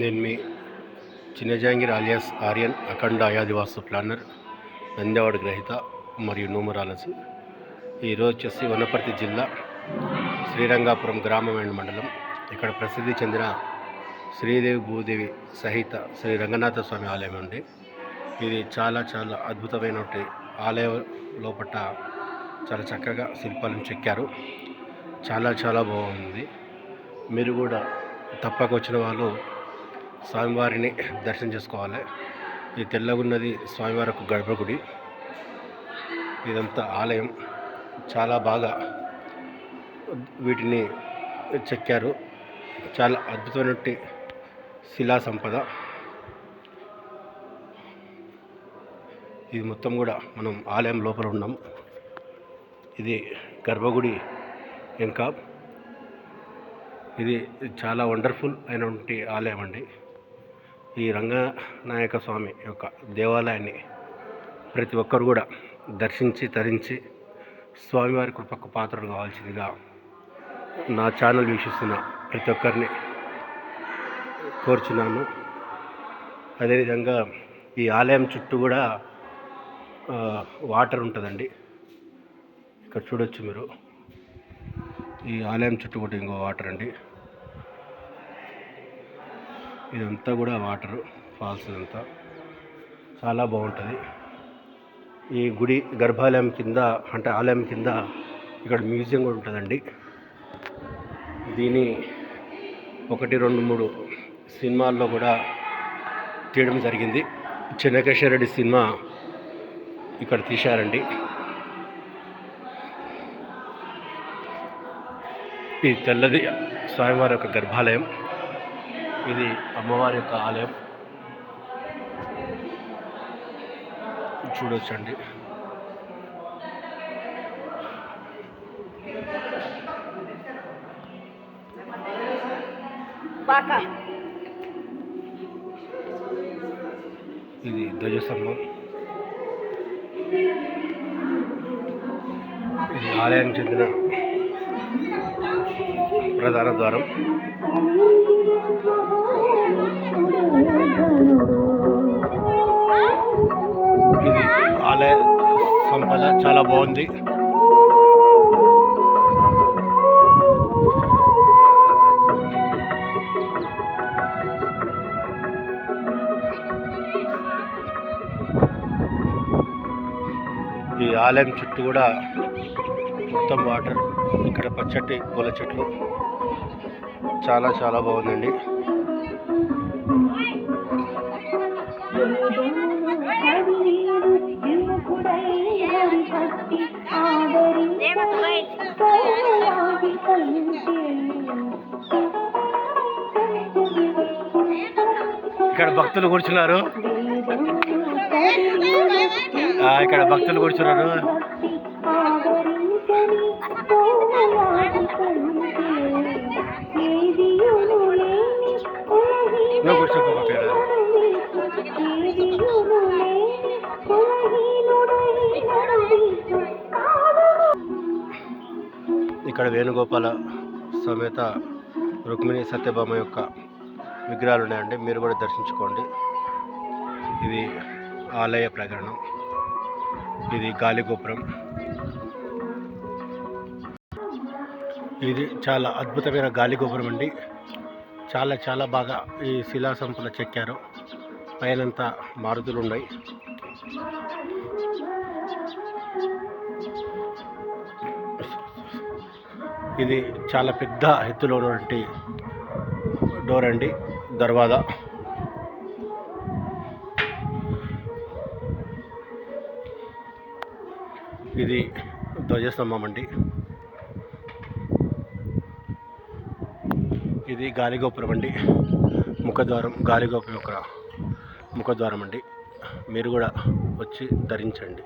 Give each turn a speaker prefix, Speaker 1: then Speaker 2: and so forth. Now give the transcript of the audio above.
Speaker 1: నేను మీ చిన్నజాంగీర్ alias ఆర్యన్ అఖండ అయాదివాస్తు planar నంద్యావాడ గ్రహీత మరియు న్యూమరాలజీ. ఈరోజు వచ్చేసి వనపర్తి జిల్లా శ్రీరంగాపురం గ్రామం అండ్ మండలం. ఇక్కడ ప్రసిద్ధి చెందిన శ్రీదేవి భూదేవి సహిత శ్రీ రంగనాథ స్వామి ఆలయం ఉంది. ఇది చాలా అద్భుతమైన ఆలయం. లోపల చాలా చక్కగా శిల్పాలను చెక్కారు. చాలా బాగుంది. మీరు కూడా తప్పక వచ్చిన వాళ్ళు స్వామివారిని దర్శనం చేసుకోవాలి. ఈ తెల్లగున్నది స్వామివారి యొక్క గర్భగుడి. ఇదంతా ఆలయం. చాలా బాగా వీటిని చెక్కారు. చాలా అద్భుతమైన శిలా సంపద. ఇది మొత్తం కూడా మనం ఆలయం లోపల ఉన్నాం. ఇది గర్భగుడి ఇంకా ఇది చాలా వండర్ఫుల్ అయినటువంటి ఆలయం అండి. ఈ రంగనాయక స్వామి యొక్క దేవాలయాన్ని ప్రతి ఒక్కరు కూడా దర్శించి తరించి స్వామివారి కృపకు పాత్రలు కావాల్సిందిగా నా ఛానల్ వీక్షిస్తున్న ప్రతి ఒక్కరిని కోరుచున్నాను. అదేవిధంగా ఈ ఆలయం చుట్టూ కూడా వాటర్ ఉంటుందండి. ఇక్కడ చూడొచ్చు మీరు. ఈ ఆలయం చుట్టూ కూడా ఇంకో వాటర్ అండి. ఇదంతా కూడా వాటరు ఫాల్స్. ఇదంతా చాలా బాగుంటుంది. ఈ గుడి గర్భాలయం కింద అంటే ఆలయం కింద ఇక్కడ మ్యూజియం కూడా ఉంటుందండి. దీని 1, 2, 3 సినిమాల్లో కూడా తీయడం జరిగింది. చెన్నకేశ్వర రెడ్డి సినిమా ఇక్కడ తీశారండి. ఈ తెల్లది స్వామివారి యొక్క గర్భాలయం. ఇది అమ్మవారి యొక్క ఆలయం. చూడొచ్చండి. ఇది ధ్వజస్తంభం. ఇది ఆలయానికి చెందిన ప్రధాన ద్వారం. ఇది ఆలయ సంపద చాలా బాగుంది. ఈ ఆలయం చుట్టూ కూడా మొత్తం వాటర్. ఇక్కడ పచ్చటి పూల చెట్లు. చాలా బాగుందండి. ఇక్కడ భక్తులు కూర్చున్నారు. నువ్వు కూర్చోకపోతే ఇక్కడ వేణుగోపాల సమేత రుక్మిణి సత్యభామ యొక్క విగ్రహాలు ఉన్నాయండి. మీరు కూడా దర్శించుకోండి. ఇది ఆలయ ప్రాంగణం. ఇది గాలిగోపురం. ఇది చాలా అద్భుతమైన గాలిగోపురం అండి. చాలా బాగా ఈ శిలా సంపద చెక్కారు. పైనంతా మారుతులు ఉన్నాయి. ఇది చాలా పెద్ద ఎత్తులో ఉన్నటువంటి డోర్ అండి, దర్వాజా. ఇది ధ్వజస్తంభం అండి. ఇది గాలిగోపురం అండి, ముఖద్వారం. గాలిగోపురం యొక్క ముఖద్వారం అండి. మీరు కూడా వచ్చి ధరించండి.